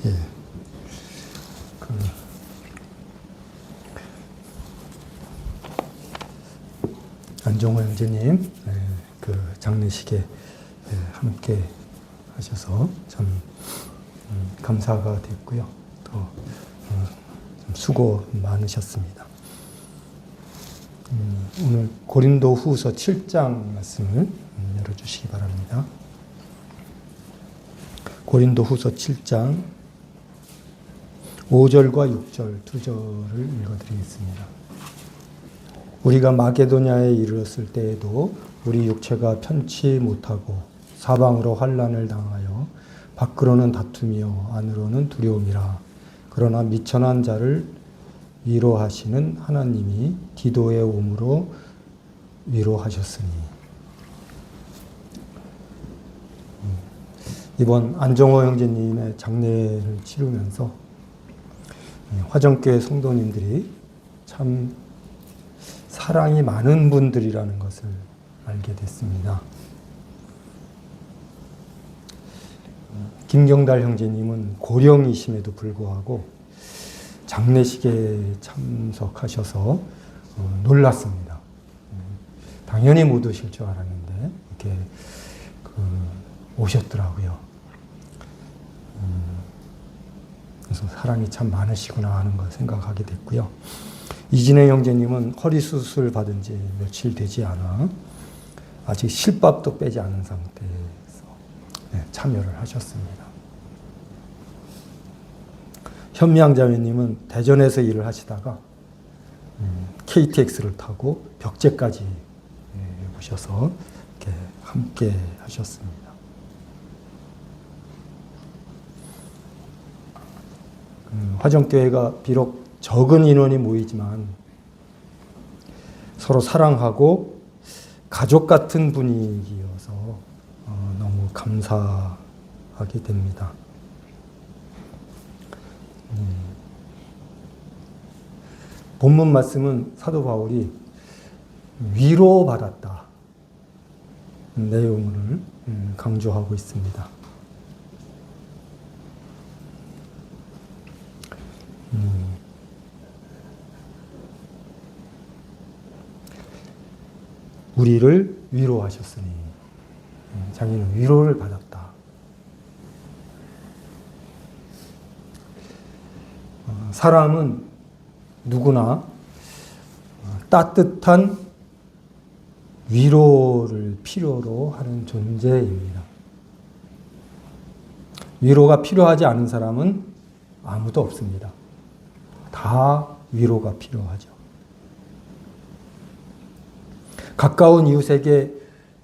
예. 안종호 형제님, 그 장례식에 함께 하셔서 참 감사가 됐고요. 또 좀 수고 많으셨습니다. 오늘 고린도 후서 7장 말씀을 열어주시기 바랍니다. 고린도 후서 7장 5절과 6절 두 절을 읽어드리겠습니다. 우리가 마게도냐에 이르렀을 때에도 우리 육체가 편치 못하고 사방으로 환난을 당하여 밖으로는 다툼이요 안으로는 두려움이라. 그러나 미천한 자를 위로하시는 하나님이 디도의 오므로 위로하셨으니. 이번 안종호 형제님의 장례를 치르면서 화정교회 성도님들이 참 사랑이 많은 분들이라는 것을 알게 됐습니다. 김경달 형제님은 고령이심에도 불구하고 장례식에 참석하셔서 놀랐습니다. 당연히 못 오실 줄 알았는데 이렇게 오셨더라고요. 그래서 사랑이 참 많으시구나 하는 걸 생각하게 됐고요. 이진혜 형제님은 허리 수술 받은 지 며칠 되지 않아 아직 실밥도 빼지 않은 상태에서 참여를 하셨습니다. 현미양 자매님은 대전에서 일을 하시다가 KTX를 타고 벽제까지 오셔서 이렇게 함께 하셨습니다. 화정교회가 비록 적은 인원이 모이지만 서로 사랑하고 가족 같은 분위기여서 너무 감사하게 됩니다. 본문 말씀은 사도 바울이 위로받았다 내용을 강조하고 있습니다. 우리를 위로하셨으니 자기는 위로를 받았다. 사람은 누구나 따뜻한 위로를 필요로 하는 존재입니다. 위로가 필요하지 않은 사람은 아무도 없습니다. 다 위로가 필요하죠. 가까운 이웃에게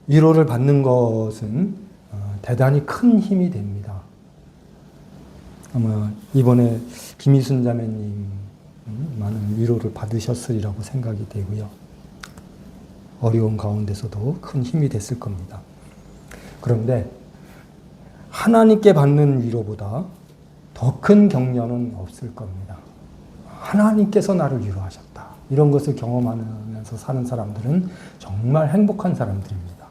위로를 받는 것은 대단히 큰 힘이 됩니다. 아마 이번에 김희순 자매님 많은 위로를 받으셨으리라고 생각이 되고요. 어려운 가운데서도 큰 힘이 됐을 겁니다. 그런데 하나님께 받는 위로보다 더 큰 격려는 없을 겁니다. 하나님께서 나를 위로하셨다. 이런 것을 경험하면서 사는 사람들은 정말 행복한 사람들입니다.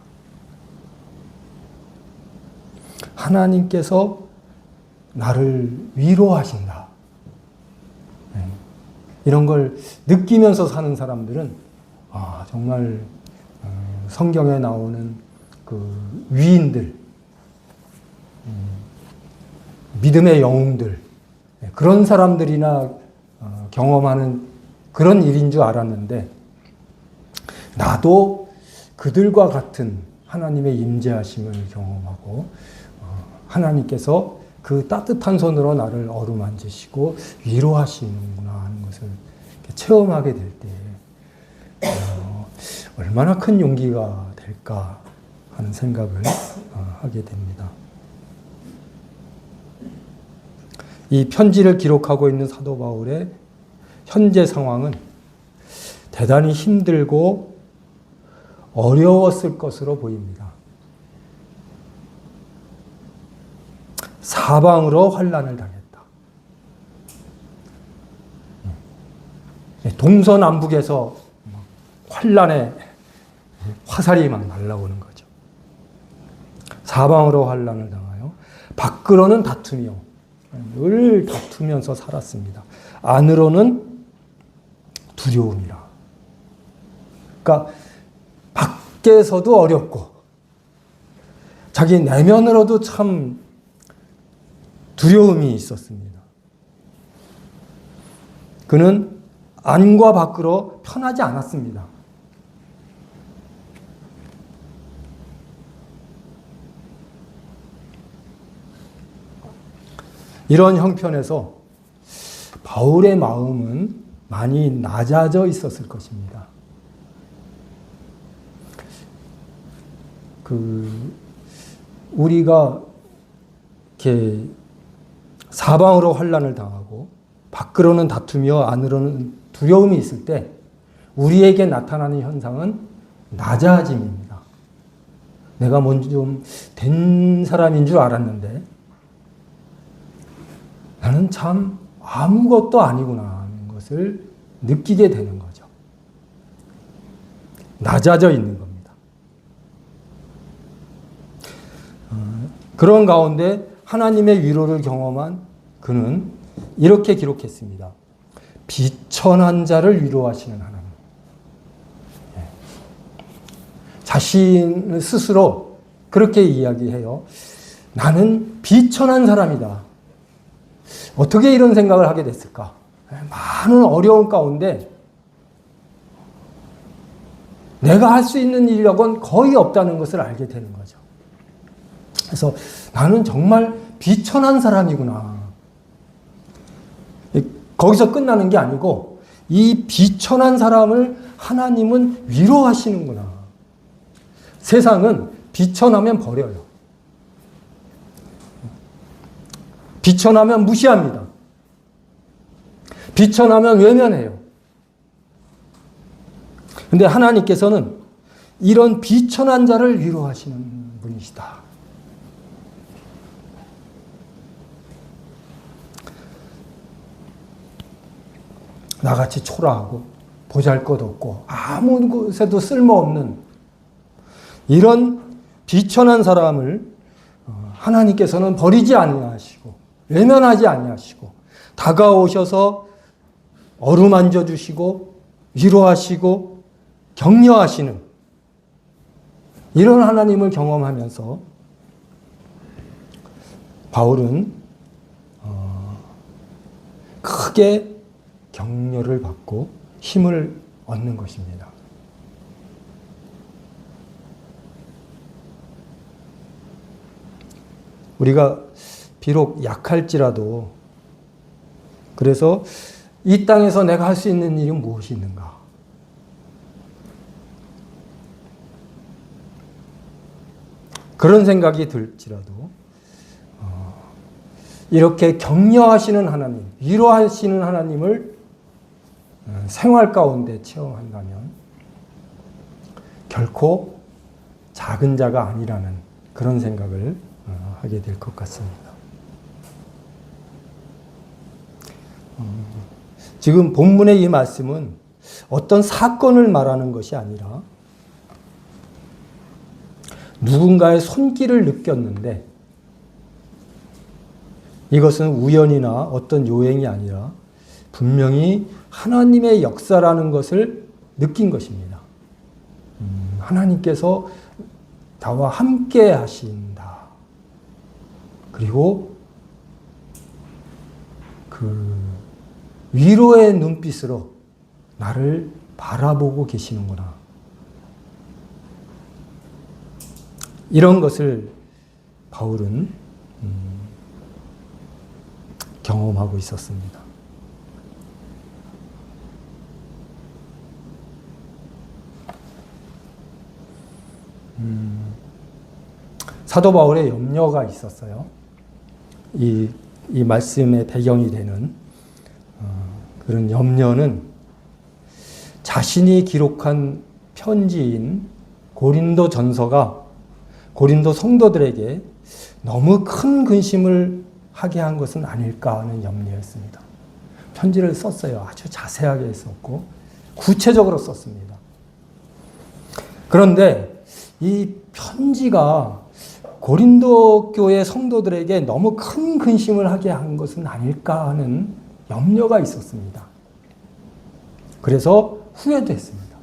하나님께서 나를 위로하신다. 이런 걸 느끼면서 사는 사람들은 정말 성경에 나오는 그 위인들, 믿음의 영웅들, 그런 사람들이나 경험하는 그런 일인 줄 알았는데 나도 그들과 같은 하나님의 임재하심을 경험하고 하나님께서 그 따뜻한 손으로 나를 어루만지시고 위로하시는구나 하는 것을 체험하게 될 때 얼마나 큰 용기가 될까 하는 생각을 하게 됩니다. 이 편지를 기록하고 있는 사도 바울의 현재 상황은 대단히 힘들고 어려웠을 것으로 보입니다. 사방으로 환난을 당했다. 동서남북에서 환난의 화살이 막 날아오는 거죠. 사방으로 환난을 당하여 밖으로는 다투며 늘 다투면서 살았습니다. 안으로는 두려움이라. 그러니까 밖에서도 어렵고 자기 내면으로도 참 두려움이 있었습니다. 그는 안과 밖으로 편하지 않았습니다. 이런 형편에서 바울의 마음은 많이 낮아져 있었을 것입니다. 우리가 이렇게 사방으로 환난을 당하고 밖으로는 다투며 안으로는 두려움이 있을 때 우리에게 나타나는 현상은 낮아짐입니다. 내가 뭔지 좀 된 사람인 줄 알았는데 나는 참 아무것도 아니구나 하는 것을 느끼게 되는 거죠. 낮아져 있는 겁니다. 그런 가운데 하나님의 위로를 경험한 그는 이렇게 기록했습니다. 비천한 자를 위로하시는 하나님. 자신 스스로 그렇게 이야기해요. 나는 비천한 사람이다. 어떻게 이런 생각을 하게 됐을까? 많은 어려움 가운데 내가 할 수 있는 일이라고는 거의 없다는 것을 알게 되는 거죠. 그래서 나는 정말 비천한 사람이구나. 거기서 끝나는 게 아니고 이 비천한 사람을 하나님은 위로하시는구나. 세상은 비천하면 버려요. 비천하면 무시합니다. 비천하면 외면해요. 근데 하나님께서는 이런 비천한 자를 위로하시는 분이시다. 나같이 초라하고 보잘것없고 아무 곳에도 쓸모없는 이런 비천한 사람을 하나님께서는 버리지 아니하시고 외면하지 아니하시고 다가오셔서 어루만져 주시고 위로하시고 격려하시는 이런 하나님을 경험하면서 바울은 크게 격려를 받고 힘을 얻는 것입니다. 우리가 비록 약할지라도 그래서 이 땅에서 내가 할 수 있는 일이 무엇이 있는가? 그런 생각이 들지라도 이렇게 격려하시는 하나님, 위로하시는 하나님을 생활 가운데 체험한다면 결코 작은 자가 아니라는 그런 생각을 하게 될 것 같습니다. 지금 본문의 이 말씀은 어떤 사건을 말하는 것이 아니라 누군가의 손길을 느꼈는데 이것은 우연이나 어떤 요행이 아니라 분명히 하나님의 역사라는 것을 느낀 것입니다. 하나님께서 나와 함께 하신다. 그리고 그 위로의 눈빛으로 나를 바라보고 계시는구나. 이런 것을 바울은 경험하고 있었습니다. 사도 바울의 염려가 있었어요. 이 말씀의 배경이 되는 그런 염려는 자신이 기록한 편지인 고린도 전서가 고린도 성도들에게 너무 큰 근심을 하게 한 것은 아닐까 하는 염려였습니다. 편지를 썼어요. 아주 자세하게 썼고 구체적으로 썼습니다. 그런데 이 편지가 고린도 교회 성도들에게 너무 큰 근심을 하게 한 것은 아닐까 하는 염려가 있었습니다. 그래서 후회도 했습니다.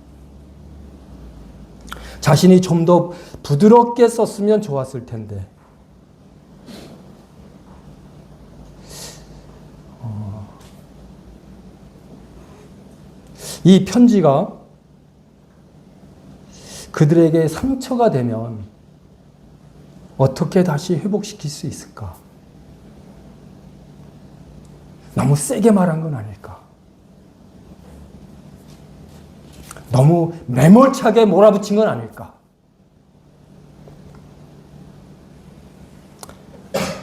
자신이 좀 더 부드럽게 썼으면 좋았을 텐데 이 편지가 그들에게 상처가 되면 어떻게 다시 회복시킬 수 있을까? 너무 세게 말한 건 아닐까? 너무 매몰차게 몰아붙인 건 아닐까?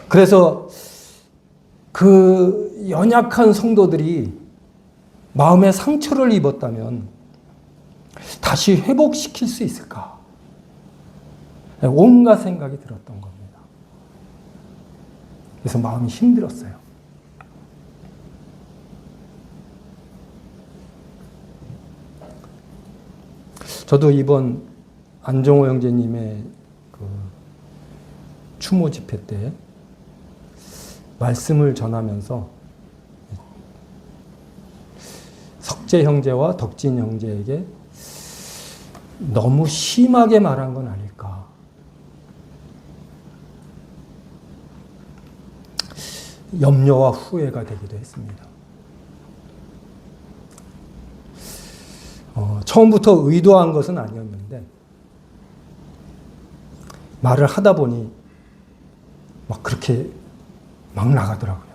그래서 그 연약한 성도들이 마음에 상처를 입었다면 다시 회복시킬 수 있을까? 온갖 생각이 들었던 겁니다. 그래서 마음이 힘들었어요. 저도 이번 안정호 형제님의 그 추모 집회 때 말씀을 전하면서 석재 형제와 덕진 형제에게 너무 심하게 말한 건 아닐까. 염려와 후회가 되기도 했습니다. 처음부터 의도한 것은 아니었는데 말을 하다 보니 막 그렇게 막 나가더라고요.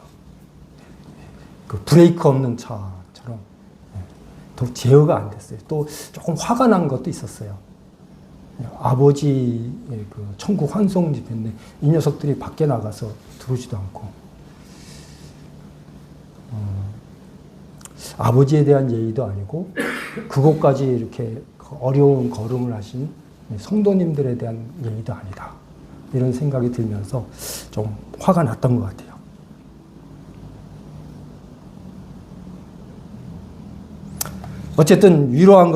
그 브레이크 없는 차처럼 더 제어가 안 됐어요. 또 조금 화가 난 것도 있었어요. 아버지의 그 천국 환송 집회인데 이 녀석들이 밖에 나가서 들어오지도 않고 아버지에 대한 예의도 아니고 그곳까지 이렇게 어려운 걸음을 하신 성도님들에 대한 예의도 아니다. 이런 생각이 들면서 좀 화가 났던 것 같아요. 어쨌든 의도한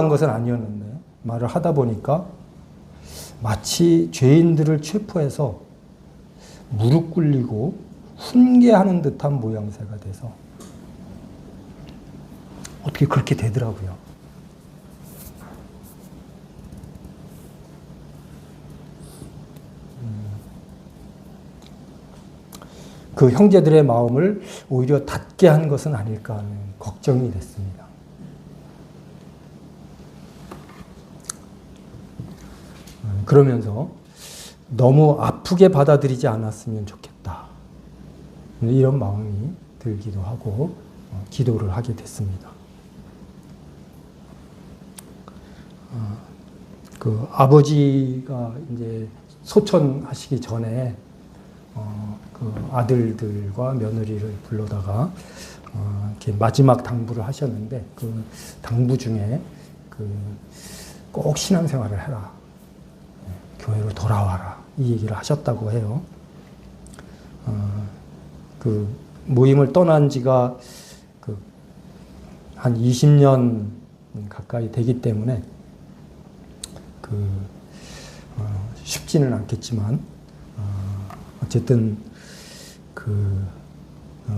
것은 아니었는데 말을 하다 보니까 마치 죄인들을 체포해서 무릎 꿇리고 훈계하는 듯한 모양새가 돼서 어떻게 그렇게 되더라고요. 그 형제들의 마음을 오히려 닫게 한 것은 아닐까 하는 걱정이 됐습니다. 그러면서 너무 아프게 받아들이지 않았으면 좋겠다. 이런 마음이 들기도 하고 기도를 하게 됐습니다. 그 아버지가 이제 소천하시기 전에 그 아들들과 며느리를 불러다가 이렇게 마지막 당부를 하셨는데 그 당부 중에 꼭 신앙생활을 해라. 교회로 돌아와라. 이 얘기를 하셨다고 해요. 그 모임을 떠난 지가 한 20년 가까이 되기 때문에 쉽지는 않겠지만 어쨌든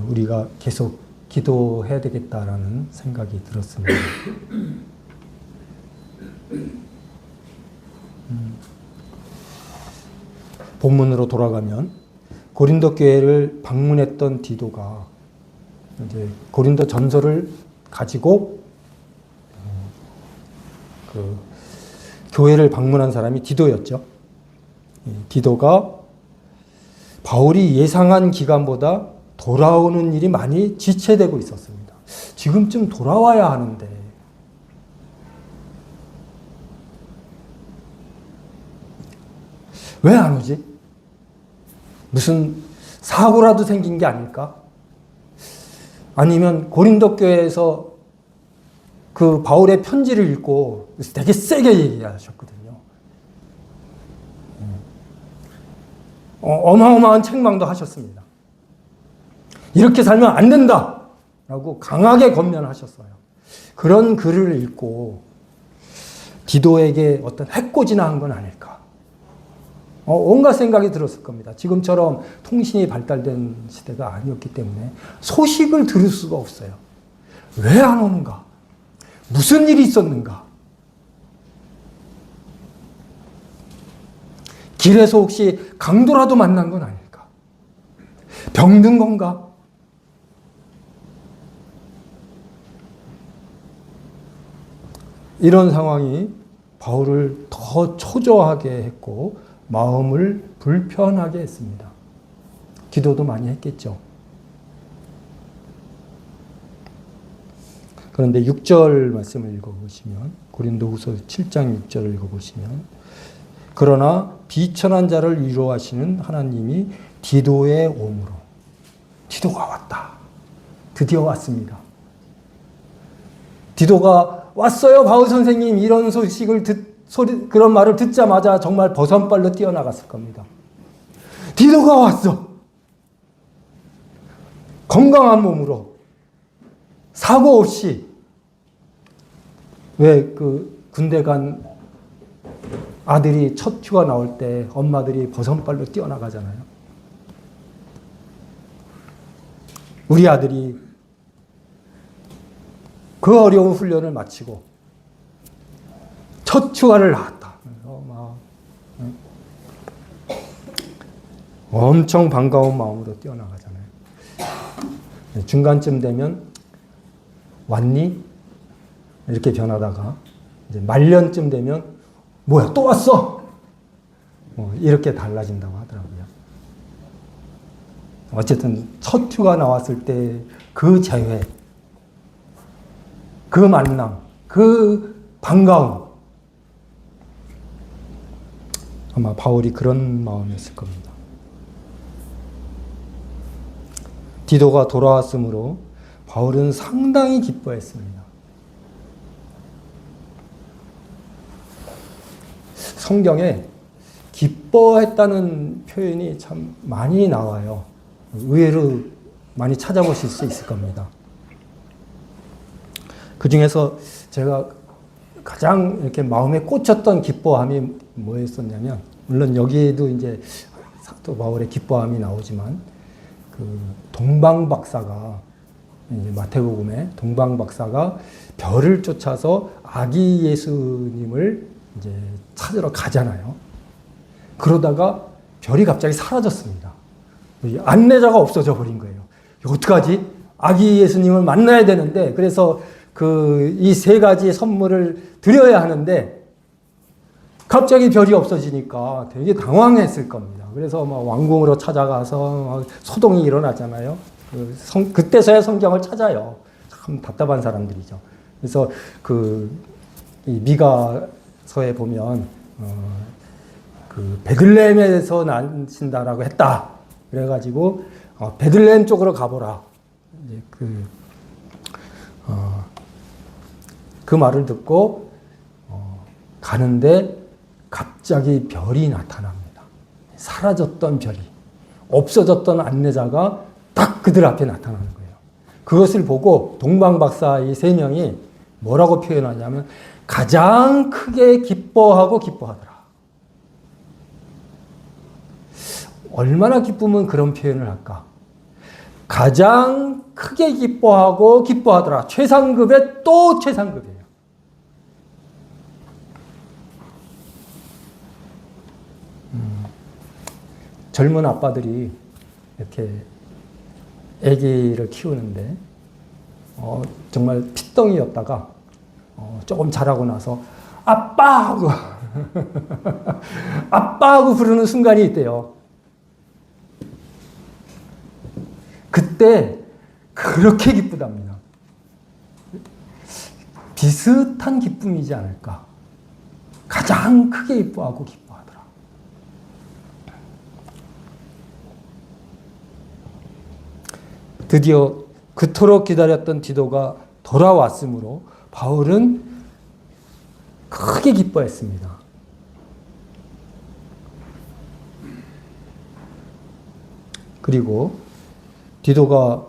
우리가 계속 기도해야 되겠다라는 생각이 들었습니다. 본문으로 돌아가면 고린도 교회를 방문했던 디도가 이제 고린도 전서를 가지고 그 교회를 방문한 사람이 디도였죠. 디도가 바울이 예상한 기간보다 돌아오는 일이 많이 지체되고 있었습니다. 지금쯤 돌아와야 하는데 왜 안 오지? 무슨 사고라도 생긴 게 아닐까? 아니면 고린도 교회에서 그 바울의 편지를 읽고 되게 세게 얘기하셨거든요. 어마어마한 책망도 하셨습니다. 이렇게 살면 안 된다! 라고 강하게 권면하셨어요. 그런 글을 읽고 디도에게 어떤 해코지나 한 건 아닐까? 온갖 생각이 들었을 겁니다. 지금처럼 통신이 발달된 시대가 아니었기 때문에 소식을 들을 수가 없어요. 왜 안 오는가? 무슨 일이 있었는가? 길에서 혹시 강도라도 만난 건 아닐까? 병든 건가? 이런 상황이 바울을 더 초조하게 했고 마음을 불편하게 했습니다. 기도도 많이 했겠죠. 그런데 6절 말씀을 읽어보시면, 고린도후서 7장 6절을 읽어보시면, 그러나 비천한 자를 위로하시는 하나님이 디도의 오므로, 디도가 왔다. 드디어 왔습니다. 디도가 왔어요, 바울 선생님. 이런 소식을 그런 말을 듣자마자 정말 버선발로 뛰어나갔을 겁니다. 디도가 왔어. 건강한 몸으로. 사고 없이. 왜 군대 간 아들이 첫 휴가 나올 때 엄마들이 버선발로 뛰어나가잖아요. 우리 아들이 그 어려운 훈련을 마치고 첫 휴가를 나왔다. 엄청 반가운 마음으로 뛰어나가잖아요. 중간쯤 되면 왔니? 이렇게 변하다가 이제 말년쯤 되면 뭐야 또 왔어? 이렇게 달라진다고 하더라고요. 어쨌든 첫 휴가 나왔을 때 그 재회, 그 만남, 그 반가움, 아마 바울이 그런 마음이었을 겁니다. 디도가 돌아왔으므로 바울은 상당히 기뻐했습니다. 성경에 기뻐했다는 표현이 참 많이 나와요. 의외로 많이 찾아보실 수 있을 겁니다. 그 중에서 제가 가장 이렇게 마음에 꽂혔던 기뻐함이 뭐였었냐면, 물론 여기에도 이제 사도 바울의 기뻐함이 나오지만, 그 동방 박사가, 마태복음에 동방 박사가 별을 쫓아서 아기 예수님을 이제 찾으러 가잖아요. 그러다가 별이 갑자기 사라졌습니다. 안내자가 없어져 버린 거예요. 어떡하지? 아기 예수님을 만나야 되는데, 그래서 이 세 가지 선물을 드려야 하는데, 갑자기 별이 없어지니까 되게 당황했을 겁니다. 그래서 왕궁으로 찾아가서 소동이 일어나잖아요. 그때서야 성경을 찾아요. 참 답답한 사람들이죠. 그래서 이 미가서에 보면, 베들레헴에서 나신다라고 했다. 그래가지고, 베들레헴 쪽으로 가보라. 이제 그 말을 듣고, 가는데 갑자기 별이 나타납니다. 사라졌던 별이, 없어졌던 안내자가 딱 그들 앞에 나타나는 거예요. 그것을 보고 동방박사 이 세 명이 뭐라고 표현하냐면, 가장 크게 기뻐하고 기뻐하더라. 얼마나 기쁘면 그런 표현을 할까? 가장 크게 기뻐하고 기뻐하더라. 최상급의 또 최상급이에요. 젊은 아빠들이 이렇게 아기를 키우는데 정말 핏덩이였다가 조금 자라고 나서 아빠 하고 아빠 하고 부르는 순간이 있대요. 그때 그렇게 기쁘답니다. 비슷한 기쁨이지 않을까. 가장 크게 기뻐하고 기뻐하더라. 드디어 그토록 기다렸던 디도가 돌아왔으므로 바울은 크게 기뻐했습니다. 그리고 디도가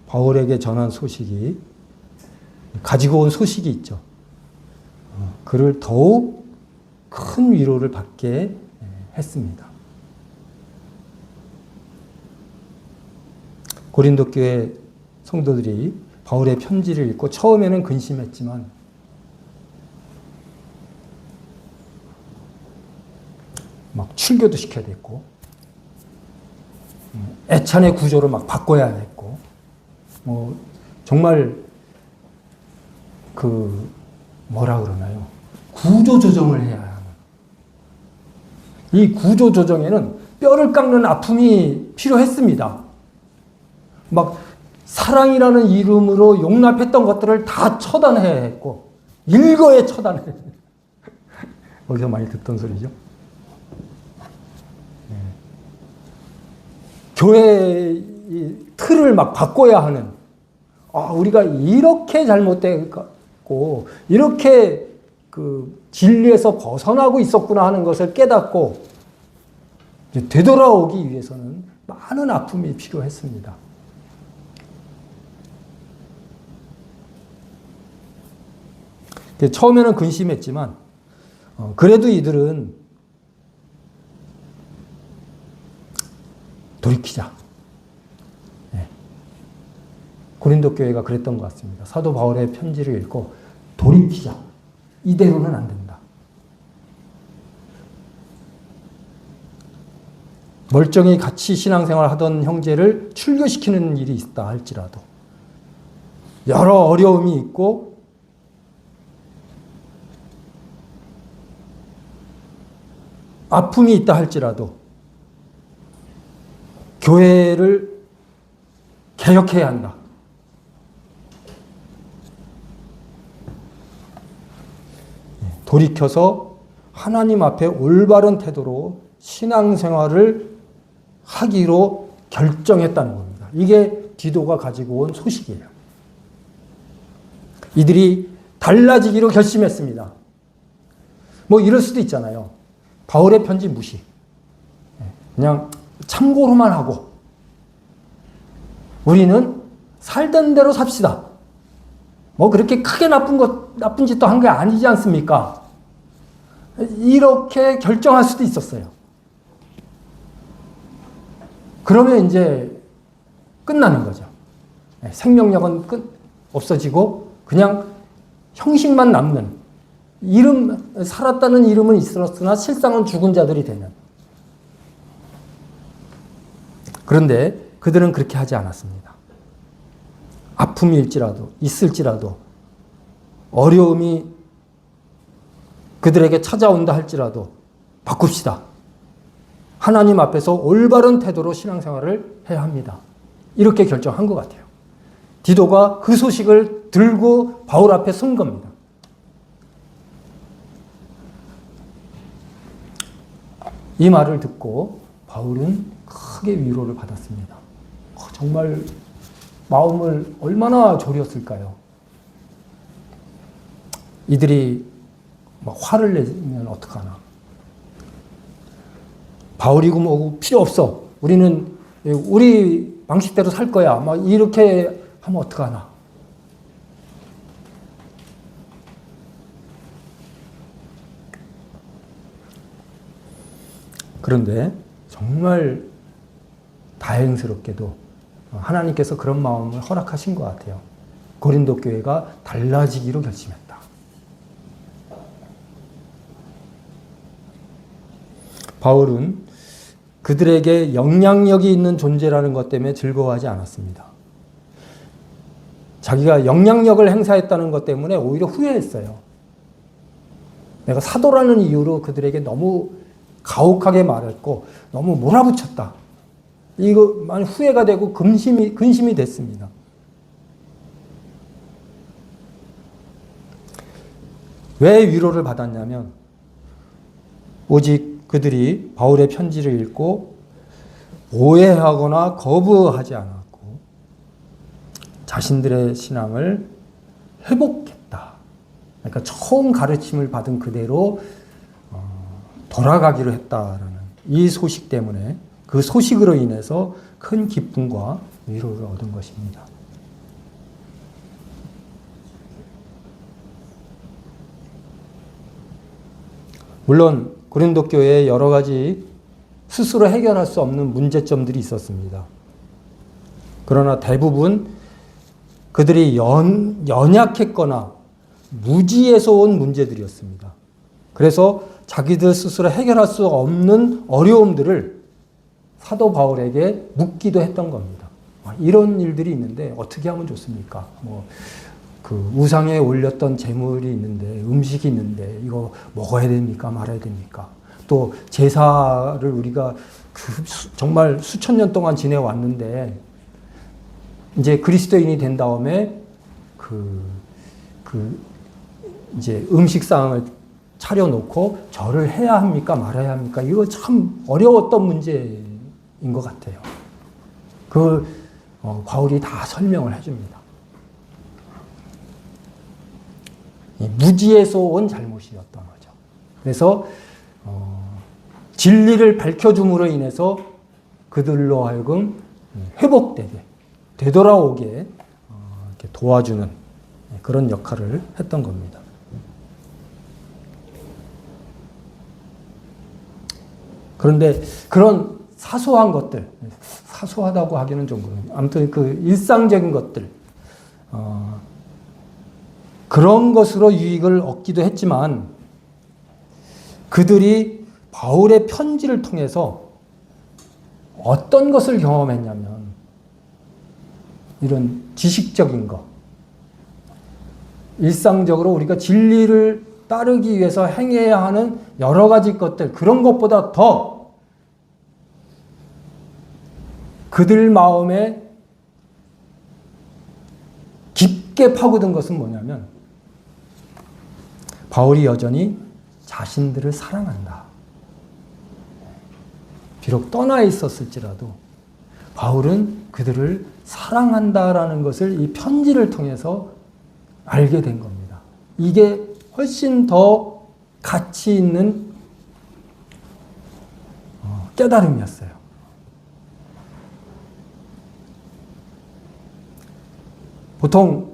바울에게 전한 소식이, 가지고 온 소식이 있죠. 그를 더욱 큰 위로를 받게 했습니다. 고린도 교회 성도들이 바울의 편지를 읽고 처음에는 근심했지만 막 출교도 시켜야 됐고 애찬의 구조를 막 바꿔야 했고 정말 뭐라 그러나요? 구조 조정을 해야 하는. 이 구조 조정에는 뼈를 깎는 아픔이 필요했습니다. 막 사랑이라는 이름으로 용납했던 것들을 다 처단해야 했고 일거에 처단해. 어디서 많이 듣던 소리죠? 네. 교회의 틀을 막 바꿔야 하는. 우리가 이렇게 잘못되고 이렇게 진리에서 벗어나고 있었구나 하는 것을 깨닫고 되돌아오기 위해서는 많은 아픔이 필요했습니다. 처음에는 근심했지만 그래도 이들은 돌이키자. 고린도 교회가 그랬던 것 같습니다. 사도 바울의 편지를 읽고 돌이키자. 이대로는 안 된다. 멀쩡히 같이 신앙생활 하던 형제를 출교시키는 일이 있다 할지라도 여러 어려움이 있고 아픔이 있다 할지라도 교회를 개혁해야 한다. 돌이켜서 하나님 앞에 올바른 태도로 신앙생활을 하기로 결정했다는 겁니다. 이게 디도가 가지고 온 소식이에요. 이들이 달라지기로 결심했습니다. 이럴 수도 있잖아요. 바울의 편지 무시. 그냥 참고로만 하고 우리는 살던 대로 삽시다. 그렇게 크게 나쁜 짓도 한 게 아니지 않습니까? 이렇게 결정할 수도 있었어요. 그러면 이제 끝나는 거죠. 생명력은 없어지고 그냥 형식만 남는 살았다는 이름은 있었으나 실상은 죽은 자들이 되는. 그런데 그들은 그렇게 하지 않았습니다. 아픔이 있을지라도 어려움이 그들에게 찾아온다 할지라도 바꿉시다. 하나님 앞에서 올바른 태도로 신앙생활을 해야 합니다. 이렇게 결정한 것 같아요. 디도가 그 소식을 들고 바울 앞에 선 겁니다. 이 말을 듣고 바울은 크게 위로를 받았습니다. 정말 마음을 얼마나 졸였을까요? 이들이 화를 내면 어떡하나. 바울이고 뭐고 필요 없어. 우리는 우리 방식대로 살 거야. 이렇게 하면 어떡하나. 그런데 정말 다행스럽게도 하나님께서 그런 마음을 허락하신 것 같아요. 고린도 교회가 달라지기로 결심했다. 바울은 그들에게 영향력이 있는 존재라는 것 때문에 즐거워하지 않았습니다. 자기가 영향력을 행사했다는 것 때문에 오히려 후회했어요. 내가 사도라는 이유로 그들에게 너무 가혹하게 말했고 너무 몰아붙였다. 이거 많이 후회가 되고 근심이 됐습니다. 왜 위로를 받았냐면 오직 그들이 바울의 편지를 읽고 오해하거나 거부하지 않았고 자신들의 신앙을 회복했다. 그러니까 처음 가르침을 받은 그대로 돌아가기로 했다라는 이 소식 때문에 그 소식으로 인해서 큰 기쁨과 위로를 얻은 것입니다. 물론 고린도 교회에 여러 가지 스스로 해결할 수 없는 문제점들이 있었습니다. 그러나 대부분 그들이 연약했거나 무지에서 온 문제들이었습니다. 그래서 자기들 스스로 해결할 수 없는 어려움들을 사도 바울에게 묻기도 했던 겁니다. 이런 일들이 있는데 어떻게 하면 좋습니까? 그 우상에 올렸던 재물이 있는데, 음식이 있는데 이거 먹어야 됩니까? 말아야 됩니까? 또 제사를 우리가 정말 수천 년 동안 지내왔는데 이제 그리스도인이 된 다음에 이제 음식상을 차려놓고 절을 해야 합니까? 말아야 합니까? 이거 참 어려웠던 문제인 것 같아요. 바울이 다 설명을 해줍니다. 무지에서 온 잘못이었던 거죠. 그래서 진리를 밝혀줌으로 인해서 그들로 하여금 회복되게, 되돌아오게 이렇게 도와주는 그런 역할을 했던 겁니다. 그런데 그런 사소한 것들, 사소하다고 하기는 좀 그런데 아무튼 그 일상적인 것들, 그런 것으로 유익을 얻기도 했지만 그들이 바울의 편지를 통해서 어떤 것을 경험했냐면 이런 지식적인 것, 일상적으로 우리가 진리를 따르기 위해서 행해야 하는 여러 가지 것들, 그런 것보다 더 그들 마음에 깊게 파고든 것은 뭐냐면 바울이 여전히 자신들을 사랑한다. 비록 떠나 있었을지라도 바울은 그들을 사랑한다라는 것을 이 편지를 통해서 알게 된 겁니다. 이게 훨씬 더 가치 있는 깨달음이었어요. 보통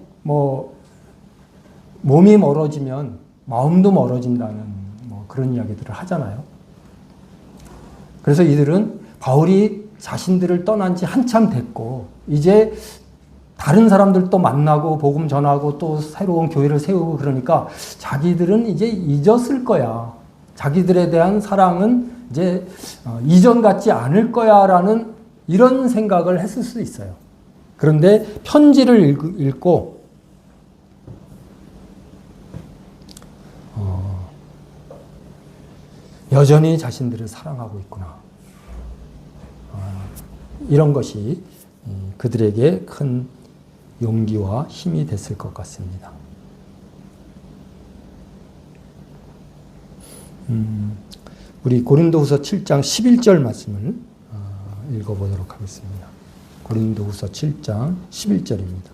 몸이 멀어지면 마음도 멀어진다는 그런 이야기들을 하잖아요. 그래서 이들은 바울이 자신들을 떠난 지 한참 됐고 이제 다른 사람들도 만나고 복음 전하고 또 새로운 교회를 세우고 그러니까 자기들은 이제 잊었을 거야. 자기들에 대한 사랑은 이제 이전 같지 않을 거야라는 이런 생각을 했을 수 있어요. 그런데 편지를 읽고 여전히 자신들을 사랑하고 있구나. 이런 것이 그들에게 큰 용기와 힘이 됐을 것 같습니다. 우리 고린도후서 7장 11절 말씀을 읽어보도록 하겠습니다. 고린도후서 7장 11절입니다.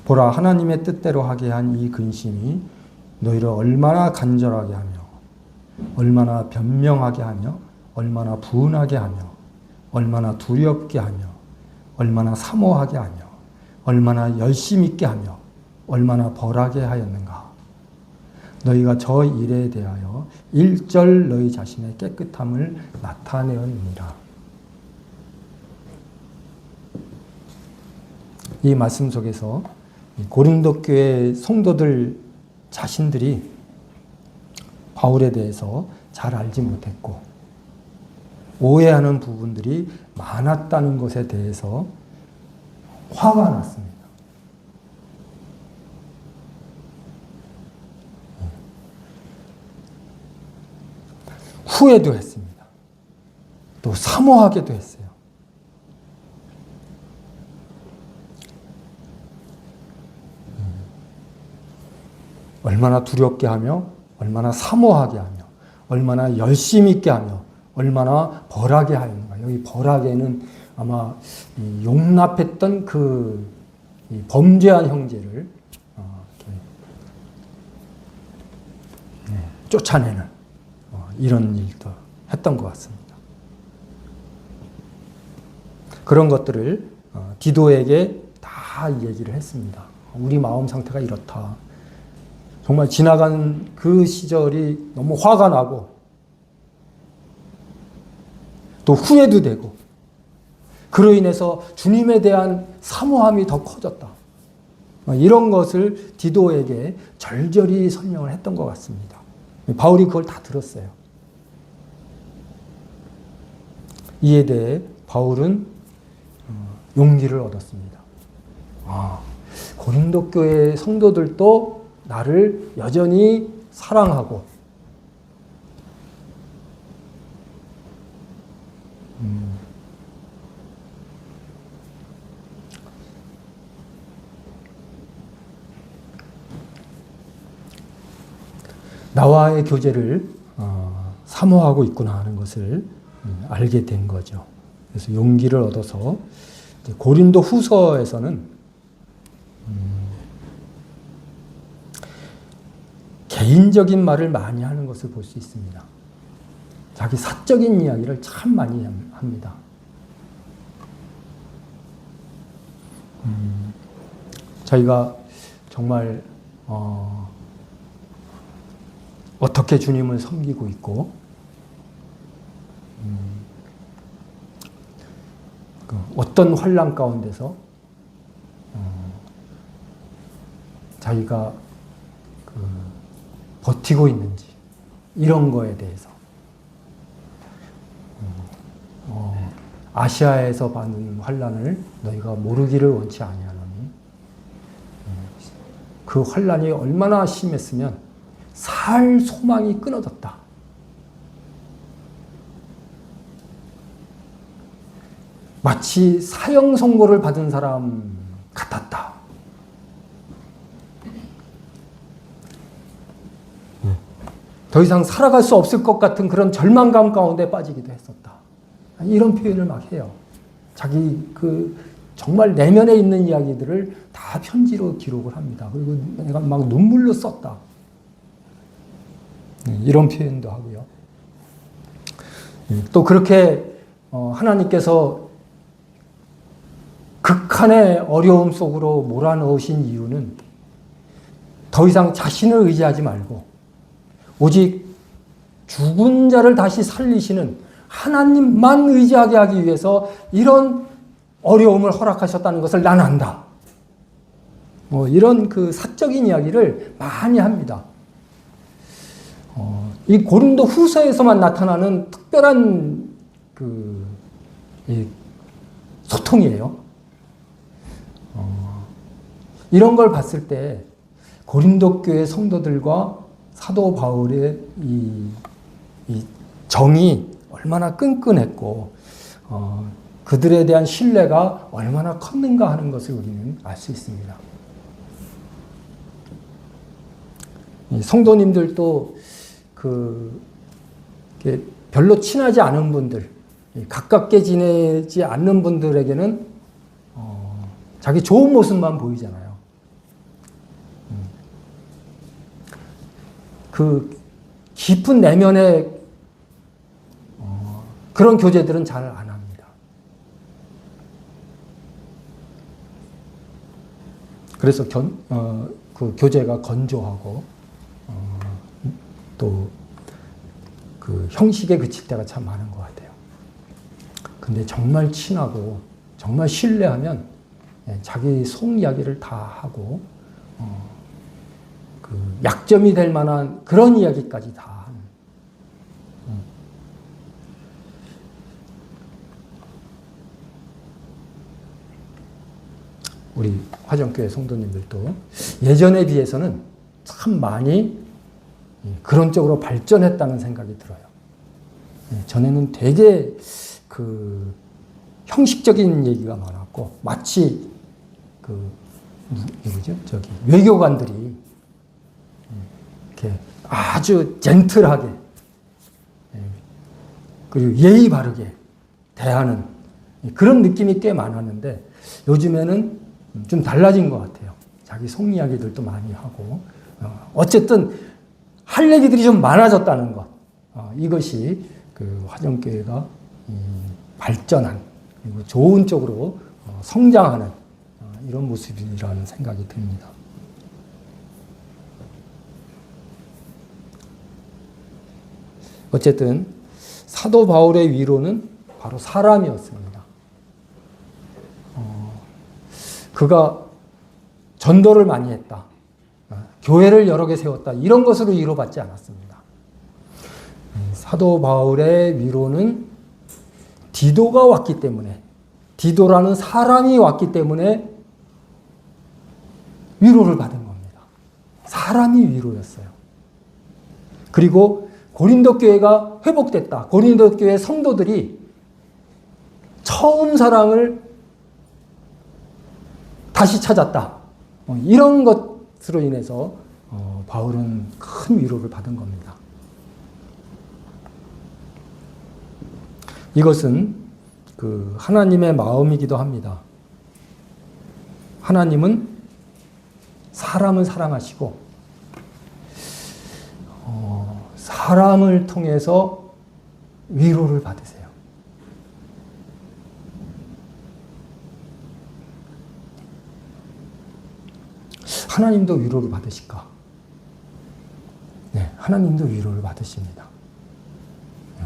보라, 하나님의 뜻대로 하게 한 이 근심이 너희를 얼마나 간절하게 하며 얼마나 변명하게 하며 얼마나 분하게 하며 얼마나 두렵게 하며 얼마나 사모하게 하며 얼마나 열심 있게 하며 얼마나 벌하게 하였는가. 너희가 저 일에 대하여 일절 너희 자신의 깨끗함을 나타내었느니라. 이 말씀 속에서 고린도 교회 성도들 자신들이 바울에 대해서 잘 알지 못했고 오해하는 부분들이 많았다는 것에 대해서 화가 났습니다. 후회도 했습니다. 또 사모하게도 했어요. 얼마나 두렵게 하며 얼마나 사모하게 하며 얼마나 열심 있게 하며 얼마나 벌하게 하였는가. 여기 벌하게는 아마 용납했던 그 범죄한 형제를 쫓아내는 이런 일도 했던 것 같습니다. 그런 것들을 디도에게 다 얘기를 했습니다. 우리 마음 상태가 이렇다. 정말 지나간 그 시절이 너무 화가 나고 또 후회도 되고 그로 인해서 주님에 대한 사모함이 더 커졌다. 이런 것을 디도에게 절절히 설명을 했던 것 같습니다. 바울이 그걸 다 들었어요. 이에 대해 바울은 용기를 얻었습니다. 고린도 교회 성도들도 나를 여전히 사랑하고 나와의 교제를 사모하고 있구나 하는 것을 알게 된 거죠. 그래서 용기를 얻어서 고린도 후서에서는 개인적인 말을 많이 하는 것을 볼 수 있습니다. 자기 사적인 이야기를 참 많이 합니다. 자기가 정말 어떻게 주님을 섬기고 있고 어떤 환난 가운데서 자기가 버티고 있는지 이런 거에 대해서 아시아에서 받는 환난을 너희가 모르기를 원치 아니하노니 그 환난이 얼마나 심했으면 살 소망이 끊어졌다. 마치 사형 선고를 받은 사람 같았다. 더 이상 살아갈 수 없을 것 같은 그런 절망감 가운데 빠지기도 했었다. 이런 표현을 막 해요. 자기 정말 내면에 있는 이야기들을 다 편지로 기록을 합니다. 그리고 내가 막 눈물로 썼다. 이런 표현도 하고요. 또 그렇게 하나님께서 극한의 어려움 속으로 몰아넣으신 이유는 더 이상 자신을 의지하지 말고 오직 죽은 자를 다시 살리시는 하나님만 의지하게 하기 위해서 이런 어려움을 허락하셨다는 것을 난 안다. 이런 사적인 이야기를 많이 합니다. 이 고린도 후서에서만 나타나는 특별한 이 소통이에요. 이런 걸 봤을 때 고린도 교회 성도들과 사도 바울의 이 정이 얼마나 끈끈했고 그들에 대한 신뢰가 얼마나 컸는가 하는 것을 우리는 알 수 있습니다. 성도님들도 별로 친하지 않은 분들, 가깝게 지내지 않는 분들에게는 자기 좋은 모습만 보이잖아요. 그 깊은 내면의 그런 교제들은 잘 안 합니다. 그래서 그 교제가 건조하고 또 그 형식에 그칠 때가 참 많은 것 같아요. 근데 정말 친하고 정말 신뢰하면 자기 속 이야기를 다 하고 그 약점이 될 만한 그런 이야기까지 다 하는. 우리 화정교회 성도님들도 예전에 비해서는 참 많이 그런 쪽으로 발전했다는 생각이 들어요. 전에는 되게 형식적인 얘기가 많았고 마치 누구죠? 외교관들이 이렇게 아주 젠틀하게 그리고 예의 바르게 대하는 그런 느낌이 꽤 많았는데 요즘에는 좀 달라진 것 같아요. 자기 속 이야기들도 많이 하고 어쨌든 할 얘기들이 좀 많아졌다는 것. 이것이 화정교회가 발전한 그리고 좋은 쪽으로 성장하는 이런 모습이라는 생각이 듭니다. 어쨌든 사도 바울의 위로는 바로 사람이었습니다. 그가 전도를 많이 했다. 교회를 여러 개 세웠다. 이런 것으로 위로받지 않았습니다. 사도 바울의 위로는 디도가 왔기 때문에, 디도라는 사람이 왔기 때문에 위로를 받은 겁니다. 사람이 위로였어요. 그리고 고린도 교회가 회복됐다. 고린도 교회 성도들이 처음 사랑을 다시 찾았다. 이런 것으로 인해서 바울은 큰 위로를 받은 겁니다. 이것은 그 하나님의 마음이기도 합니다. 하나님은 사람을 사랑하시고 사람을 통해서 위로를 받으세요. 하나님도 위로를 받으실까? 네, 하나님도 위로를 받으십니다.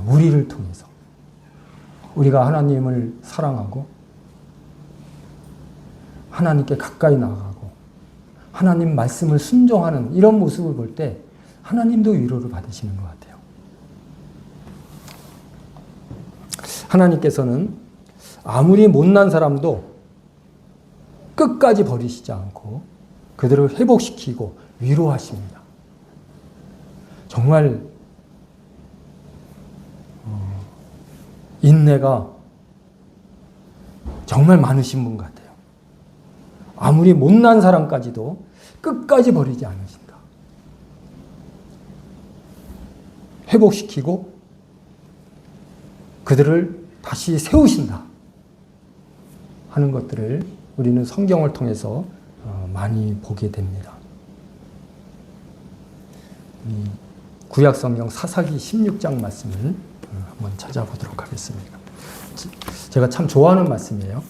우리를 통해서. 우리가 하나님을 사랑하고 하나님께 가까이 나아가고 하나님 말씀을 순종하는 이런 모습을 볼 때 하나님도 위로를 받으시는 것 같아요. 하나님께서는 아무리 못난 사람도 끝까지 버리시지 않고 그들을 회복시키고 위로하십니다. 정말 인내가 정말 많으신 분 같아요. 아무리 못난 사람까지도 끝까지 버리지 않으신다. 회복시키고 그들을 다시 세우신다 하는 것들을 우리는 성경을 통해서 많이 보게 됩니다. 구약 성경 사사기 16장 말씀을 한번 찾아보도록 하겠습니다. 제가 참 좋아하는 말씀이에요.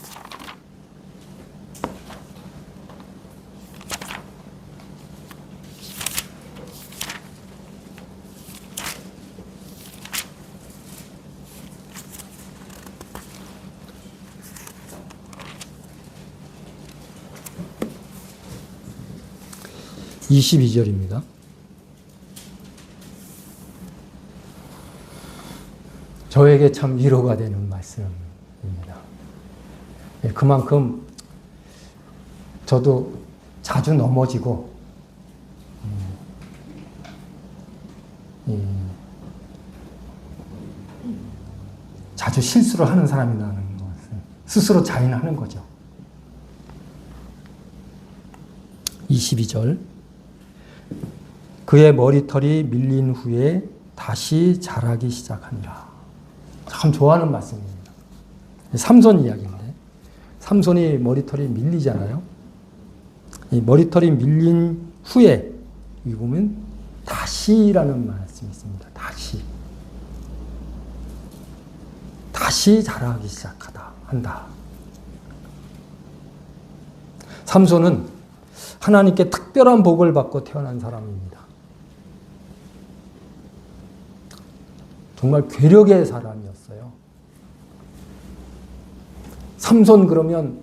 (22절입니다) 저에게 참 위로가 되는 말씀입니다. 그만큼 저도 자주 넘어지고 자주 실수를 하는 사람이라는 것을 스스로 자인하는 거죠. 22절 그의 머리털이 밀린 후에 다시 자라기 시작하니라. 참 좋아하는 말씀입니다. 삼손 이야기인데 삼손이 머리털이 밀리잖아요. 이 머리털이 밀린 후에 여기 보면 다시라는 말씀이 있습니다. 다시 자라기 시작하다 한다. 삼손은 하나님께 특별한 복을 받고 태어난 사람입니다. 정말 괴력의 사람이었어요. 삼손 그러면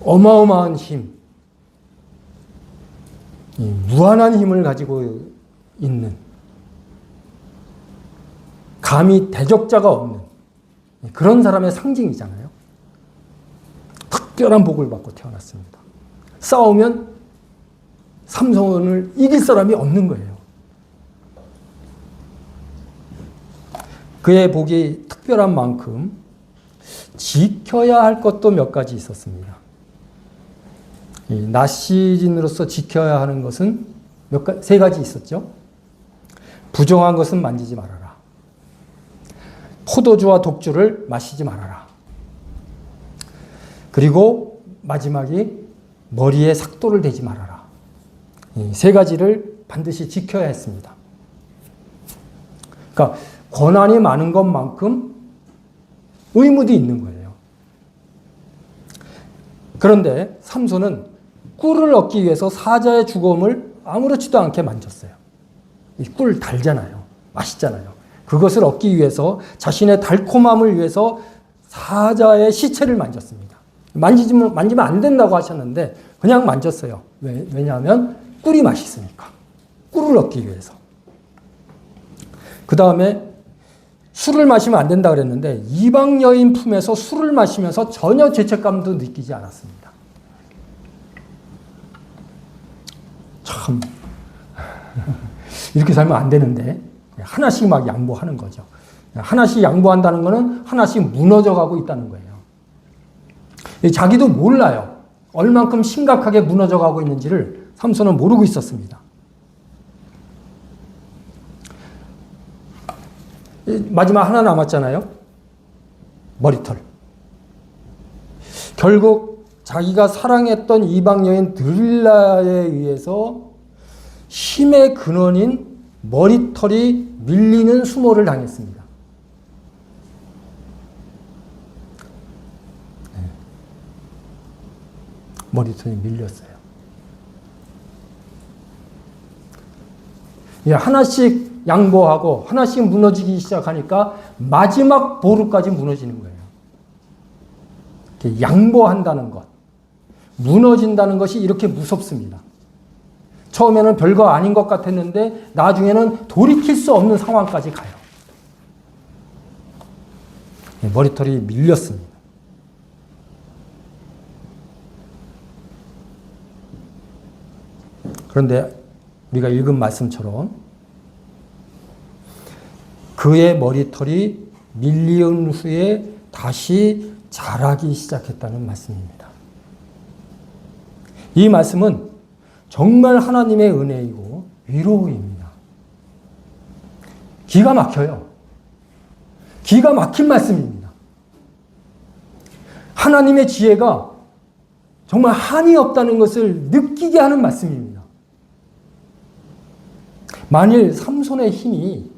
어마어마한 힘, 무한한 힘을 가지고 있는, 감히 대적자가 없는 그런 사람의 상징이잖아요. 특별한 복을 받고 태어났습니다. 싸우면 삼손을 이길 사람이 없는 거예요. 그의 복이 특별한 만큼 지켜야 할 것도 몇 가지 있었습니다. 낮 시인으로서 지켜야 하는 것은 세 가지 있었죠. 부정한 것은 만지지 말아라. 포도주와 독주를 마시지 말아라. 그리고 마지막이 머리에 삭도를 대지 말아라. 이 세 가지를 반드시 지켜야 했습니다. 그러니까 권한이 많은 것만큼 의무도 있는 거예요. 그런데 삼손은 꿀을 얻기 위해서 사자의 죽음을 아무렇지도 않게 만졌어요. 이 꿀 달잖아요. 맛있잖아요. 그것을 얻기 위해서 자신의 달콤함을 위해서 사자의 시체를 만졌습니다. 만지면 안 된다고 하셨는데 그냥 만졌어요. 왜냐하면 꿀이 맛있으니까. 꿀을 얻기 위해서. 그 다음에 술을 마시면 안 된다 그랬는데 이방 여인 품에서 술을 마시면서 전혀 죄책감도 느끼지 않았습니다. 참 이렇게 살면 안 되는데 하나씩 막 양보하는 거죠. 하나씩 양보한다는 것은 하나씩 무너져가고 있다는 거예요. 자기도 몰라요. 얼만큼 심각하게 무너져가고 있는지를 삼손은 모르고 있었습니다. 마지막 하나 남았잖아요. 머리털. 결국 자기가 사랑했던 이방 여인 드릴라에 의해서 힘의 근원인 머리털이 밀리는 수모를 당했습니다. 머리털이 밀렸어요. 하나씩 양보하고 하나씩 무너지기 시작하니까 마지막 보루까지 무너지는 거예요. 양보한다는 것, 무너진다는 것이 이렇게 무섭습니다. 처음에는 별거 아닌 것 같았는데 나중에는 돌이킬 수 없는 상황까지 가요. 머리털이 밀렸습니다. 그런데 우리가 읽은 말씀처럼 그의 머리털이 밀린 후에 다시 자라기 시작했다는 말씀입니다. 이 말씀은 정말 하나님의 은혜이고 위로입니다. 기가 막혀요. 기가 막힌 말씀입니다. 하나님의 지혜가 정말 한이 없다는 것을 느끼게 하는 말씀입니다. 만일 삼손의 힘이